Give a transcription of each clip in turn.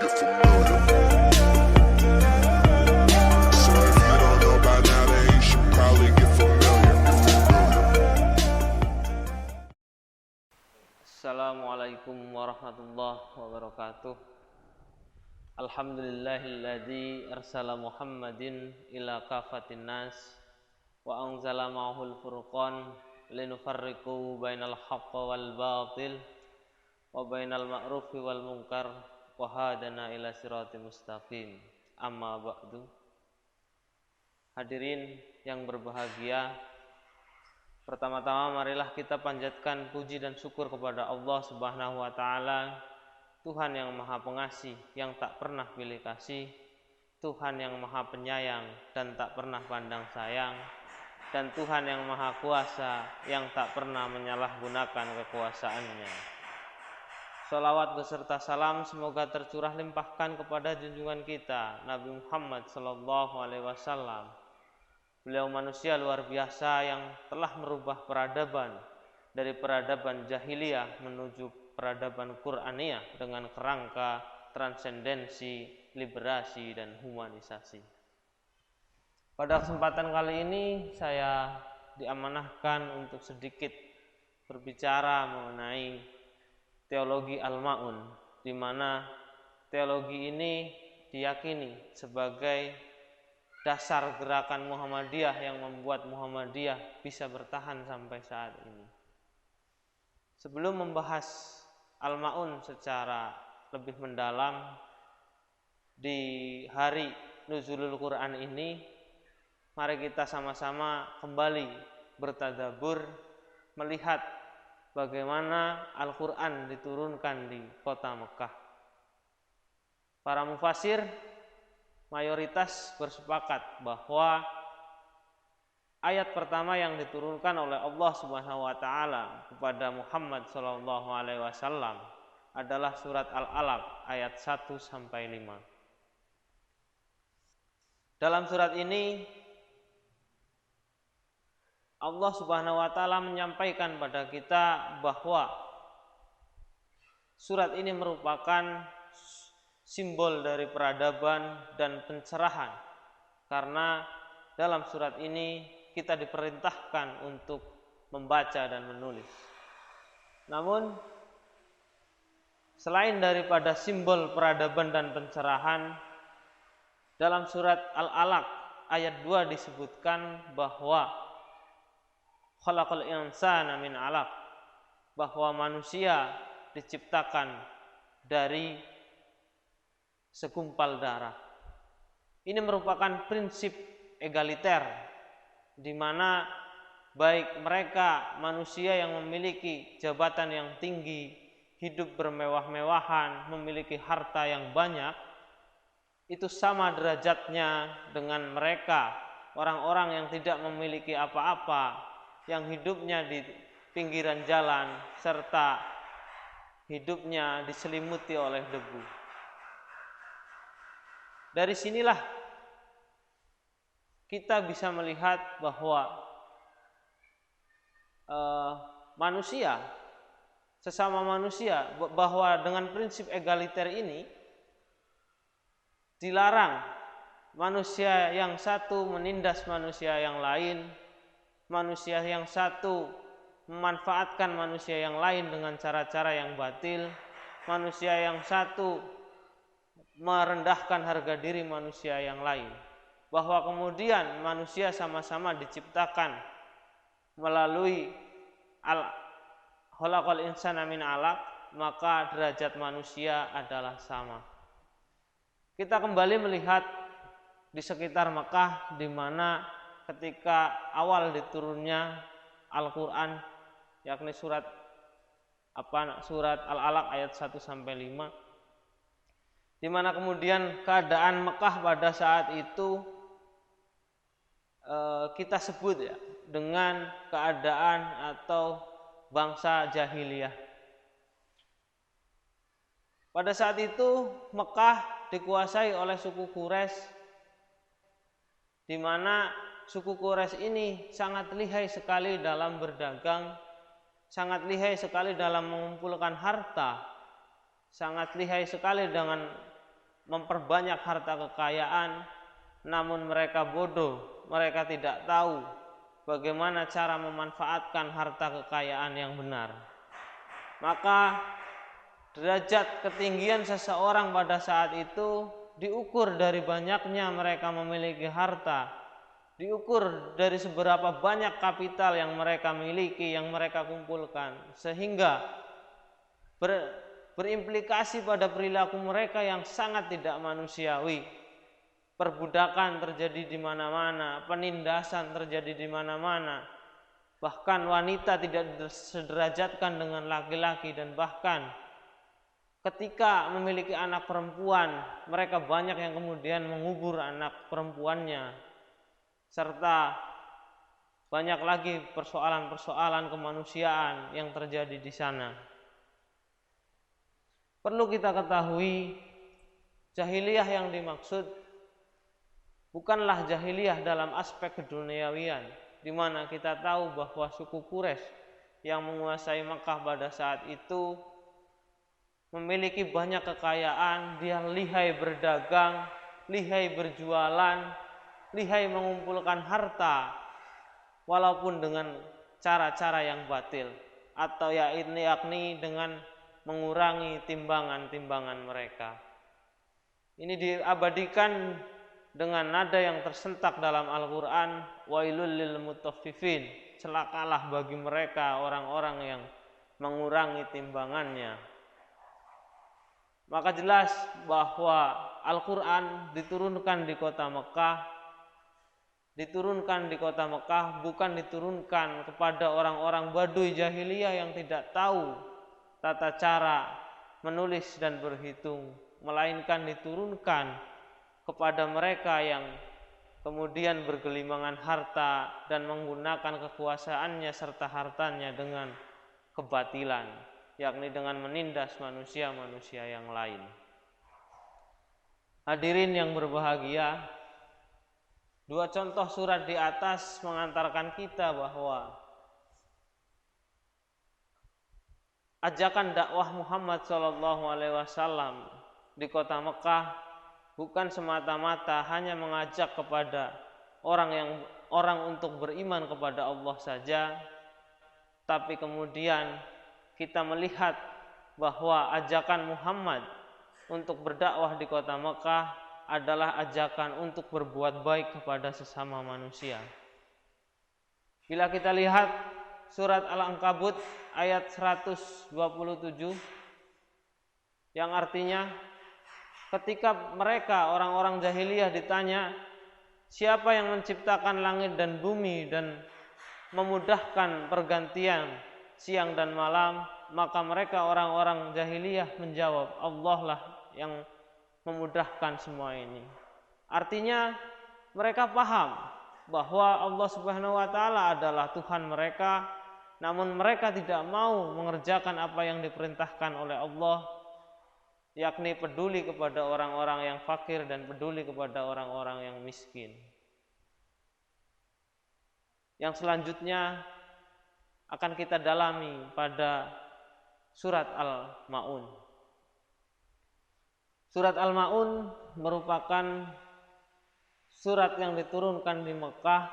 you're familiar. So if you don't know by now, then you should probably get familiar. Assalamualaikum warahmatullahi wabarakatuh. Alhamdulillahilladzi arsala Muhammadin ila kafatin nas wa anzala ma'ahul furqan linufarriqu bainal haqqi wal batil wa bainal ma'rufi wal munkar wa hadana ila siratal mustaqim. Amma ba'du. Hadirin yang berbahagia, pertama-tama marilah kita panjatkan puji dan syukur kepada Allah Subhanahu wa taala, Tuhan yang Maha Pengasih, yang tak pernah pilih kasih, Tuhan yang Maha Penyayang dan tak pernah pandang sayang, dan Tuhan yang Maha Kuasa yang tak pernah menyalahgunakan kekuasaannya. Shalawat beserta salam semoga tercurah limpahkan kepada junjungan kita Nabi Muhammad SAW. Beliau manusia luar biasa yang telah merubah peradaban dari peradaban jahiliyah menuju peradaban Qur'aniyah dengan kerangka transendensi, liberasi, dan humanisasi. Pada kesempatan kali ini saya diamanahkan untuk sedikit berbicara mengenai teologi Al-Ma'un, di mana teologi ini diyakini sebagai dasar gerakan Muhammadiyah yang membuat Muhammadiyah bisa bertahan sampai saat ini. Sebelum membahas Al-Ma'un secara lebih mendalam di hari Nuzulul Quran ini, mari kita sama-sama kembali bertadabbur melihat bagaimana Al-Quran diturunkan di kota Mekah. Para mufasir mayoritas bersepakat bahwa ayat pertama yang diturunkan oleh Allah Subhanahu wa taala kepada Muhammad sallallahu alaihi wasallam adalah surat Al-Alaq ayat 1 sampai 5. Dalam surat ini Allah Subhanahu wa taala menyampaikan pada kita bahwa surat ini merupakan simbol dari peradaban dan pencerahan, karena dalam surat ini kita diperintahkan untuk membaca dan menulis. Namun selain daripada simbol peradaban dan pencerahan, dalam surat Al-Alaq ayat 2 disebutkan bahwa khalaqal insana min 'alaq, bahwa manusia diciptakan dari segumpal darah. Ini merupakan prinsip egaliter, di mana baik mereka manusia yang memiliki jabatan yang tinggi, hidup bermewah-mewahan, memiliki harta yang banyak, itu sama derajatnya dengan mereka orang-orang yang tidak memiliki apa-apa, yang hidupnya di pinggiran jalan serta hidupnya diselimuti oleh debu. Dari sinilah kita bisa melihat bahwa manusia, sesama manusia, bahwa dengan prinsip egaliter ini dilarang manusia yang satu menindas manusia yang lain, manusia yang satu memanfaatkan manusia yang lain dengan cara-cara yang batil, manusia yang satu merendahkan harga diri manusia yang lain. Bahwa kemudian manusia sama-sama diciptakan melalui khalaqal insana min 'alaq, maka derajat manusia adalah sama. Kita kembali melihat di sekitar Mekah, di mana ketika awal diturunnya Al-Quran, yakni surat Al-Alaq ayat 1 sampai 5, di mana kemudian keadaan Mekah pada saat itu kita sebut ya dengan keadaan atau bangsa jahiliyah. Pada saat itu Mekah dikuasai oleh suku Quraisy, di mana suku Quraisy ini sangat lihai sekali dalam berdagang, sangat lihai sekali dalam mengumpulkan harta, sangat lihai sekali dengan memperbanyak harta kekayaan, namun mereka bodoh, mereka tidak tahu bagaimana cara memanfaatkan harta kekayaan yang benar. Maka derajat ketinggian seseorang pada saat itu diukur dari banyaknya mereka memiliki harta, diukur dari seberapa banyak kapital yang mereka miliki, yang mereka kumpulkan, sehingga berimplikasi pada perilaku mereka yang sangat tidak manusiawi. Perbudakan terjadi di mana-mana, penindasan terjadi di mana-mana. Bahkan wanita tidak sederajatkan dengan laki-laki, dan bahkan ketika memiliki anak perempuan, mereka banyak yang kemudian mengubur anak perempuannya, serta banyak lagi persoalan-persoalan kemanusiaan yang terjadi di sana. Perlu kita ketahui, jahiliyah yang dimaksud bukanlah jahiliyah dalam aspek keduniawian, di mana kita tahu bahwa suku Quraisy yang menguasai Makkah pada saat itu memiliki banyak kekayaan, dia lihai berdagang, lihai berjualan, lihai mengumpulkan harta, walaupun dengan cara-cara yang batil, atau yakni dengan mengurangi timbangan-timbangan mereka. Ini diabadikan dengan nada yang tersentak dalam Al-Quran, wailul lil mutaffifin, celakalah bagi mereka orang-orang yang mengurangi timbangannya. Maka jelas bahwa Al-Quran diturunkan di kota Mekah, bukan diturunkan kepada orang-orang Baduy jahiliyah yang tidak tahu tata cara menulis dan berhitung, melainkan diturunkan kepada mereka yang kemudian bergelimangan harta dan menggunakan kekuasaannya serta hartanya dengan kebatilan, yakni dengan menindas manusia-manusia yang lain. Hadirin yang berbahagia, dua contoh surat di atas mengantarkan kita bahwa ajakan dakwah Muhammad SAW di kota Mekah bukan semata-mata hanya mengajak kepada orang untuk beriman kepada Allah saja, tapi kemudian kita melihat bahwa ajakan Muhammad untuk berdakwah di kota Mekah adalah ajakan untuk berbuat baik kepada sesama manusia. Bila kita lihat surat Al-Ankabut ayat 127 yang artinya, ketika mereka orang-orang jahiliyah ditanya, siapa yang menciptakan langit dan bumi dan memudahkan pergantian siang dan malam, maka mereka orang-orang jahiliyah menjawab, Allah lah yang memudahkan semua ini. Artinya mereka paham bahwa Allah Subhanahu wa taala adalah Tuhan mereka, namun mereka tidak mau mengerjakan apa yang diperintahkan oleh Allah, yakni peduli kepada orang-orang yang fakir dan peduli kepada orang-orang yang miskin. Yang selanjutnya akan kita dalami pada surat Al-Ma'un. Surat Al-Ma'un merupakan surat yang diturunkan di Mekah,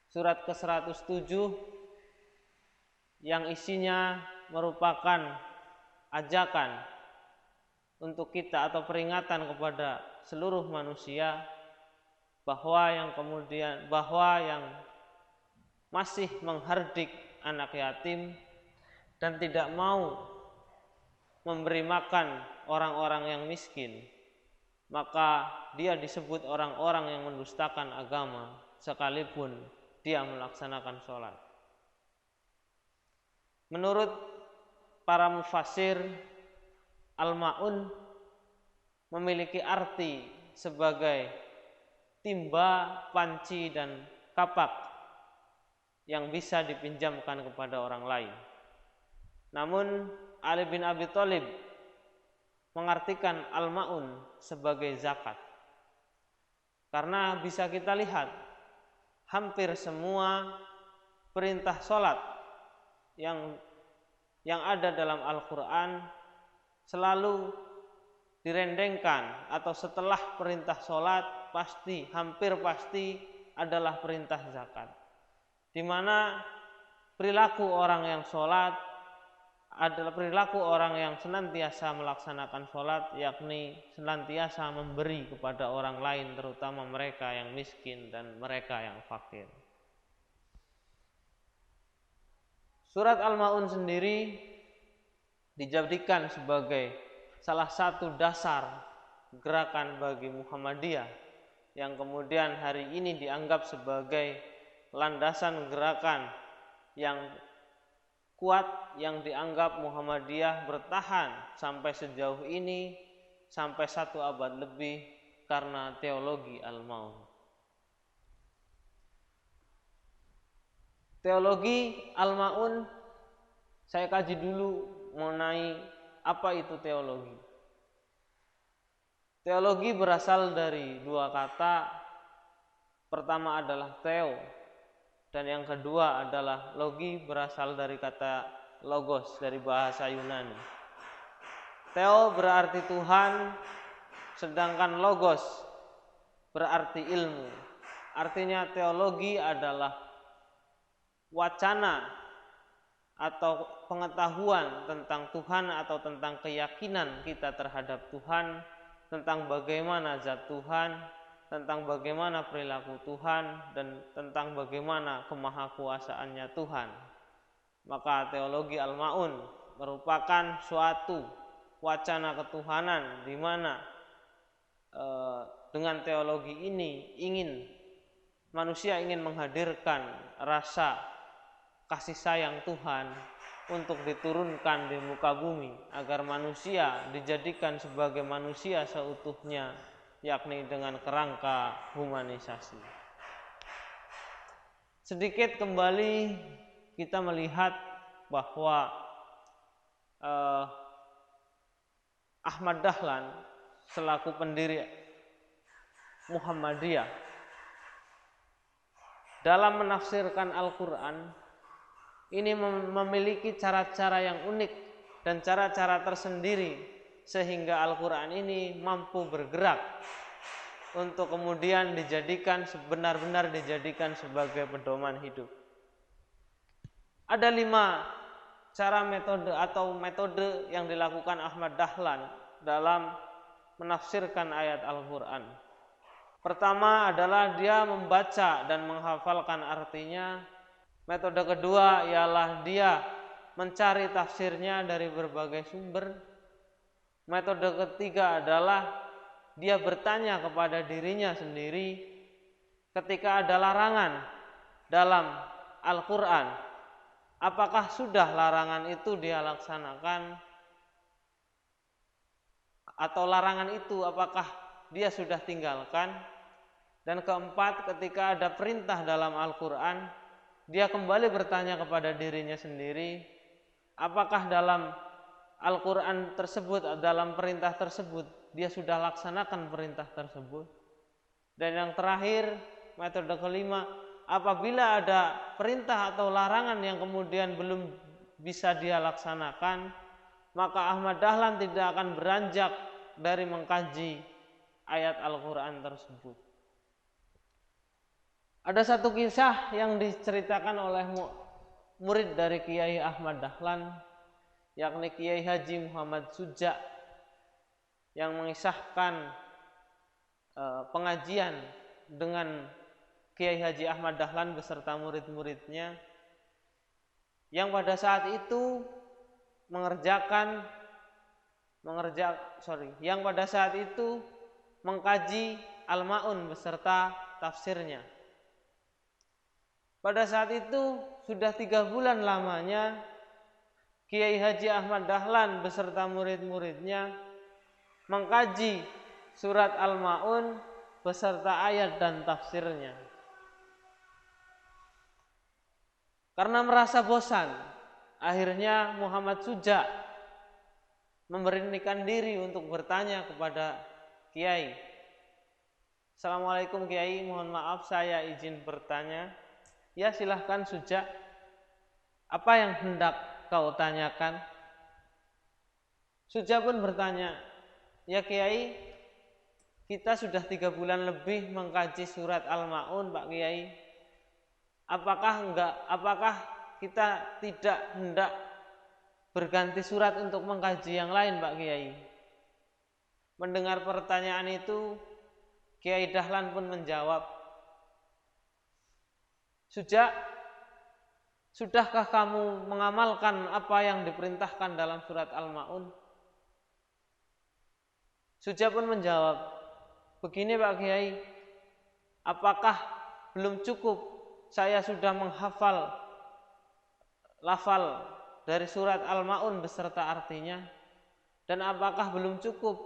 surat ke-107 yang isinya merupakan ajakan untuk kita atau peringatan kepada seluruh manusia bahwa yang masih menghardik anak yatim dan tidak mau memberi makan orang-orang yang miskin, maka dia disebut orang-orang yang mendustakan agama sekalipun dia melaksanakan sholat. Menurut para mufassir, Al-Ma'un memiliki arti sebagai timba, panci, dan kapak yang bisa dipinjamkan kepada orang lain. Namun Ali bin Abi Thalib mengartikan Al-Ma'un sebagai zakat, karena bisa kita lihat hampir semua perintah sholat yang ada dalam Al-Quran selalu direndengkan atau setelah perintah sholat pasti, hampir pasti adalah perintah zakat, di mana perilaku orang yang sholat adalah perilaku orang yang senantiasa melaksanakan sholat, yakni senantiasa memberi kepada orang lain, terutama mereka yang miskin dan mereka yang fakir. Surat Al-Ma'un sendiri dijadikan sebagai salah satu dasar gerakan bagi Muhammadiyah yang kemudian hari ini dianggap sebagai landasan gerakan yang kuat, yang dianggap Muhammadiyah bertahan sampai sejauh ini, sampai 1 abad lebih, karena teologi Al-Ma'un. Teologi Al-Ma'un saya kaji dulu mengenai apa itu teologi. Teologi berasal dari 2 kata. Pertama adalah theo, dan yang kedua adalah logi, berasal dari kata logos dari bahasa Yunani. Theo berarti Tuhan, sedangkan logos berarti ilmu. Artinya teologi adalah wacana atau pengetahuan tentang Tuhan atau tentang keyakinan kita terhadap Tuhan, tentang bagaimana zat Tuhan, tentang bagaimana perilaku Tuhan, dan tentang bagaimana kemahakuasaannya Tuhan. Maka teologi Al-Ma'un merupakan suatu wacana ketuhanan di mana dengan teologi ini manusia ingin menghadirkan rasa kasih sayang Tuhan untuk diturunkan di muka bumi agar manusia dijadikan sebagai manusia seutuhnya, yakni dengan kerangka humanisasi. Sedikit kembali kita melihat bahwa Ahmad Dahlan selaku pendiri Muhammadiyah dalam menafsirkan Al-Quran ini memiliki cara-cara yang unik dan cara-cara tersendiri, sehingga Al-Quran ini mampu bergerak untuk kemudian benar-benar dijadikan sebagai pedoman hidup. Ada 5 cara metode yang dilakukan Ahmad Dahlan dalam menafsirkan ayat Al-Quran. Pertama adalah dia membaca dan menghafalkan artinya. Metode kedua ialah dia mencari tafsirnya dari berbagai sumber. Metode ketiga adalah dia bertanya kepada dirinya sendiri ketika ada larangan dalam Al-Quran, apakah sudah larangan itu dia laksanakan, atau larangan itu apakah dia sudah tinggalkan. Dan keempat, ketika ada perintah dalam Al-Quran, dia kembali bertanya kepada dirinya sendiri, apakah dalam Al-Quran tersebut, dalam perintah tersebut, dia sudah laksanakan perintah tersebut. Dan yang terakhir, metode kelima, apabila ada perintah atau larangan yang kemudian belum bisa dia laksanakan, maka Ahmad Dahlan tidak akan beranjak dari mengkaji ayat Al-Quran tersebut. Ada satu kisah yang diceritakan oleh murid dari Kiai Ahmad Dahlan, yakni Kiai Haji Muhammad Suja, yang mengisahkan pengajian dengan Kiai Haji Ahmad Dahlan beserta murid-muridnya, yang pada saat itu mengkaji Al-Ma'un beserta tafsirnya. Pada saat itu sudah 3 bulan lamanya Kiai Haji Ahmad Dahlan beserta murid-muridnya mengkaji surat Al-Ma'un beserta ayat dan tafsirnya. Karena merasa bosan, akhirnya Muhammad Suja memberanikan diri untuk bertanya kepada Kiai. Assalamualaikum Kiai, mohon maaf saya izin bertanya. Ya silahkan Suja, apa yang hendak kau tanyakan? Suja pun bertanya, Ya Kiai, kita sudah 3 bulan lebih mengkaji surat Al-Ma'un, Pak Kiai. Apakah kita tidak hendak berganti surat untuk mengkaji yang lain, Pak Kiai? Mendengar pertanyaan itu, Kiai Dahlan pun menjawab, Sudahkah kamu mengamalkan apa yang diperintahkan dalam surat Al-Ma'un? Suja pun menjawab, begini Pak Kiai, apakah belum cukup saya sudah menghafal lafal dari surat Al-Ma'un beserta artinya? Dan apakah belum cukup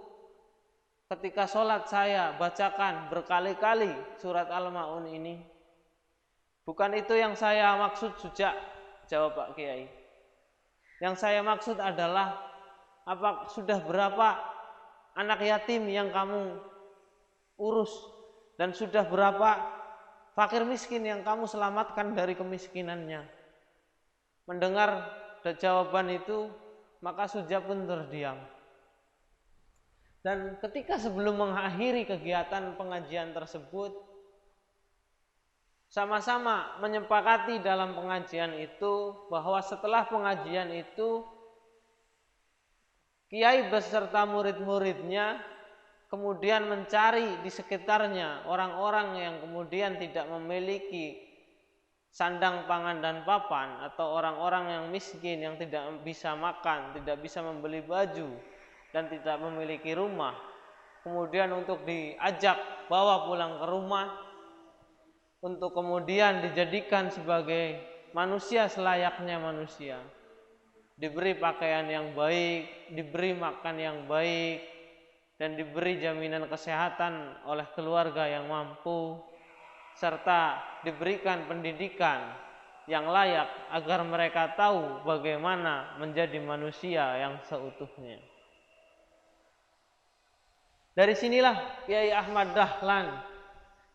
ketika sholat saya bacakan berkali-kali surat Al-Ma'un ini? Bukan itu yang saya maksud, Suja, jawab Pak Kiai. Yang saya maksud adalah, sudah berapa anak yatim yang kamu urus, dan sudah berapa fakir miskin yang kamu selamatkan dari kemiskinannya? Mendengar jawaban itu, maka Suja pun terdiam. Dan ketika sebelum mengakhiri kegiatan pengajian tersebut, sama-sama menyepakati dalam pengajian itu bahwa setelah pengajian itu Kiai beserta murid-muridnya kemudian mencari di sekitarnya orang-orang yang kemudian tidak memiliki sandang pangan dan papan, atau orang-orang yang miskin yang tidak bisa makan, tidak bisa membeli baju, dan tidak memiliki rumah, kemudian untuk diajak bawa pulang ke rumah, untuk kemudian dijadikan sebagai manusia selayaknya manusia, diberi pakaian yang baik, diberi makan yang baik, dan diberi jaminan kesehatan oleh keluarga yang mampu, serta diberikan pendidikan yang layak agar mereka tahu bagaimana menjadi manusia yang seutuhnya. Dari sinilah Kiai Ahmad Dahlan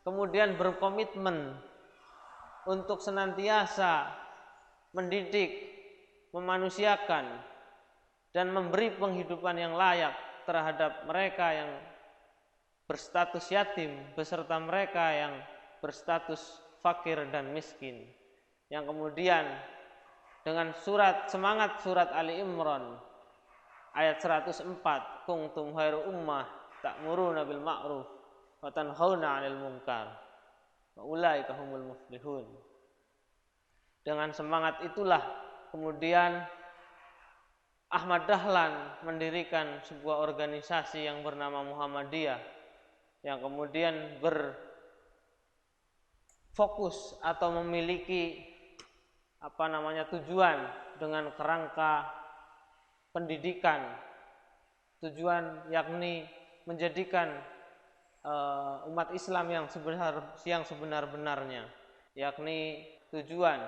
kemudian berkomitmen untuk senantiasa mendidik, memanusiakan, dan memberi penghidupan yang layak terhadap mereka yang berstatus yatim beserta mereka yang berstatus fakir dan miskin, yang kemudian dengan semangat surat Ali Imran ayat 104, kuntum khairu ummah ta'muruna bil ma'ruf wa tanhauna 'anil munkar wa ulaika humul muflihun. Dengan semangat itulah kemudian Ahmad Dahlan mendirikan sebuah organisasi yang bernama Muhammadiyah, yang kemudian berfokus atau memiliki tujuan dengan kerangka pendidikan, tujuan yakni menjadikan umat Islam yang sebenar-benarnya, yakni tujuan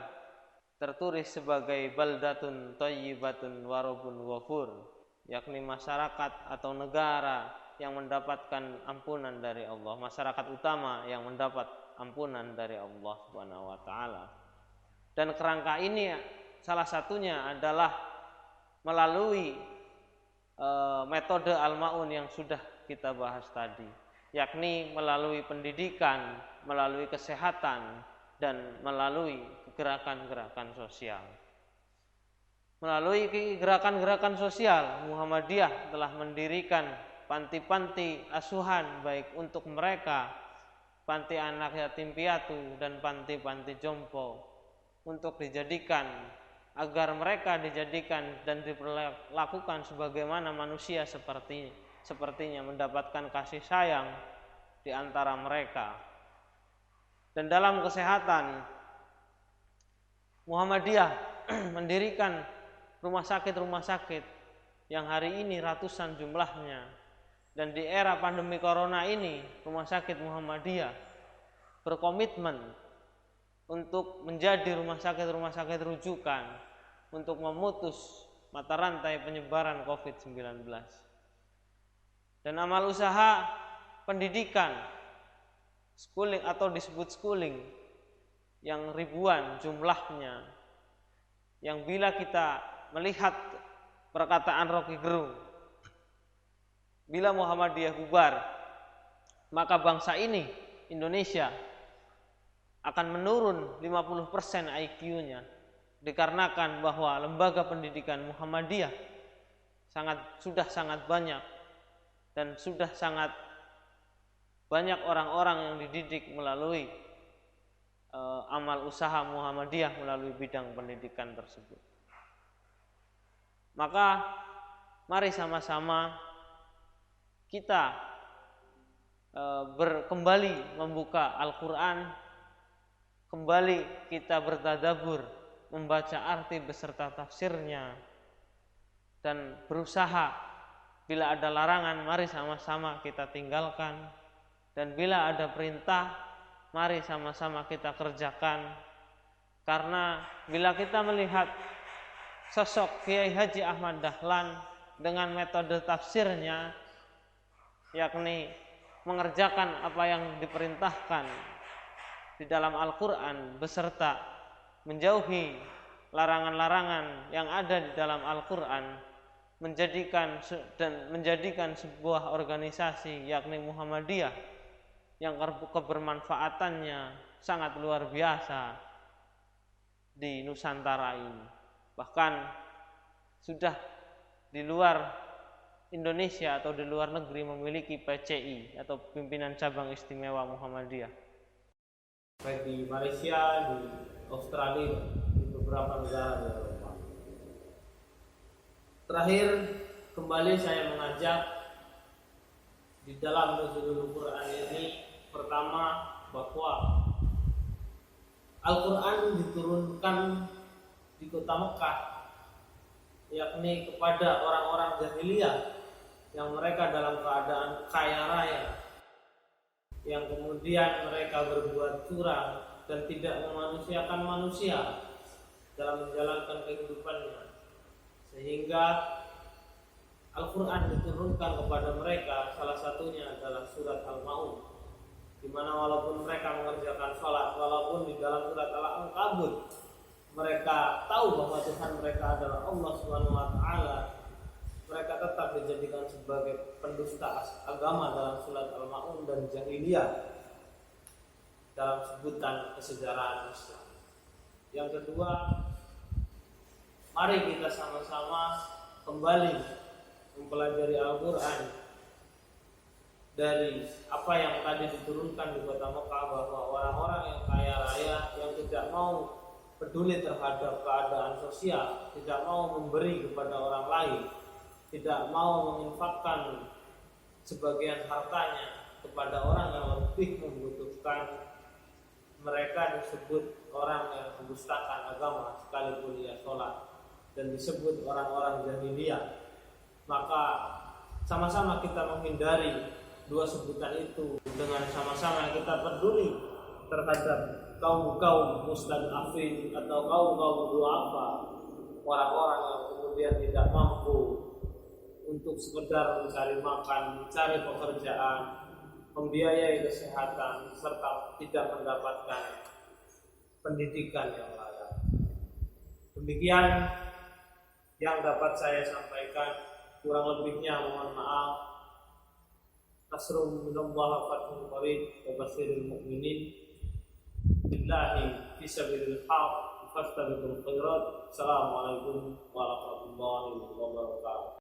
tertulis sebagai baldatun thayyibatun warabun ghafur, yakni masyarakat atau negara yang mendapatkan ampunan dari Allah, masyarakat utama yang mendapat ampunan dari Allah Subhanahu wa taala. Dan kerangka ini salah satunya adalah melalui metode Al-Ma'un yang sudah kita bahas tadi, yakni melalui pendidikan, melalui kesehatan, dan melalui gerakan-gerakan sosial. Melalui gerakan-gerakan sosial, Muhammadiyah telah mendirikan panti-panti asuhan baik untuk mereka, panti anak yatim piatu dan panti-panti jompo, untuk dijadikan agar mereka dijadikan dan diperlakukan sebagaimana manusia sepertinya, mendapatkan kasih sayang di antara mereka. Dan dalam kesehatan, Muhammadiyah mendirikan rumah sakit yang hari ini ratusan jumlahnya. Dan di era pandemi corona ini, rumah sakit Muhammadiyah berkomitmen untuk menjadi rumah sakit rujukan untuk memutus mata rantai penyebaran COVID-19. Dan amal usaha pendidikan, schooling atau disebut schooling, yang ribuan jumlahnya, yang bila kita melihat perkataan Rocky Gerung bila Muhammadiyah bubar, maka bangsa ini, Indonesia, akan menurun 50% IQ-nya, dikarenakan bahwa lembaga pendidikan Muhammadiyah sudah sangat banyak dan sudah sangat banyak orang-orang yang dididik melalui amal usaha Muhammadiyah melalui bidang pendidikan tersebut. Maka mari sama-sama kita kembali membuka Al-Quran, kembali kita bertadabbur, membaca arti beserta tafsirnya, dan berusaha bila ada larangan mari sama-sama kita tinggalkan, dan bila ada perintah mari sama-sama kita kerjakan. Karena bila kita melihat sosok Kiai Haji Ahmad Dahlan dengan metode tafsirnya, yakni mengerjakan apa yang diperintahkan di dalam Al-Quran beserta menjauhi larangan-larangan yang ada di dalam Al-Quran, menjadikan sebuah organisasi yakni Muhammadiyah yang kebermanfaatannya sangat luar biasa di Nusantara ini. Bahkan sudah di luar Indonesia atau di luar negeri memiliki PCI atau Pimpinan Cabang Istimewa Muhammadiyah. Baik di Malaysia, di Australia, di beberapa negara di Eropa. Terakhir, kembali saya mengajak di dalam Nuzulul Quran ini, pertama bahwa Al-Quran diturunkan di kota Mekah, yakni kepada orang-orang jahiliyah yang mereka dalam keadaan kaya raya, yang kemudian mereka berbuat curang dan tidak memanusiakan manusia dalam menjalankan kehidupannya, sehingga Al-Quran diturunkan kepada mereka. Salah satunya adalah surat Al-Maun, di mana walaupun mereka mengerjakan sholat, walaupun di dalam surat Al-Ankabut mereka tahu bahwa Tuhan mereka adalah Allah Subhanahu wa Ta'ala, mereka tetap dijadikan sebagai pendusta agama dalam surat Al-Maun dan jahiliyah dalam sebutan kesejarahan Islam. Yang kedua, mari kita sama-sama kembali mempelajari Al-Quran dari apa yang tadi diturunkan di kota Mekah, bahwa orang-orang yang kaya raya yang tidak mau peduli terhadap keadaan sosial, tidak mau memberi kepada orang lain, tidak mau menginfakkan sebagian hartanya kepada orang yang lebih membutuhkan, mereka disebut orang yang mendustakan agama sekalipun ia sholat, dan disebut orang-orang jahiliyah. Maka sama-sama kita menghindari dua sebutan itu dengan sama-sama kita peduli terhadap kaum-kaum mustadafin atau kaum-kaum du'afa, orang-orang yang kemudian tidak mampu untuk sekedar mencari makan, mencari pekerjaan, membiayai kesehatan, serta tidak mendapatkan pendidikan yang layak. Demikian yang dapat saya sampaikan, kurang lebihnya mohon maaf. Nasrun minallahi fathun qarib wa basyiril mu'minin. Billahi fi sabilil haq fastabiqul khairat. Assalamualaikum warahmatullahi wabarakatuh.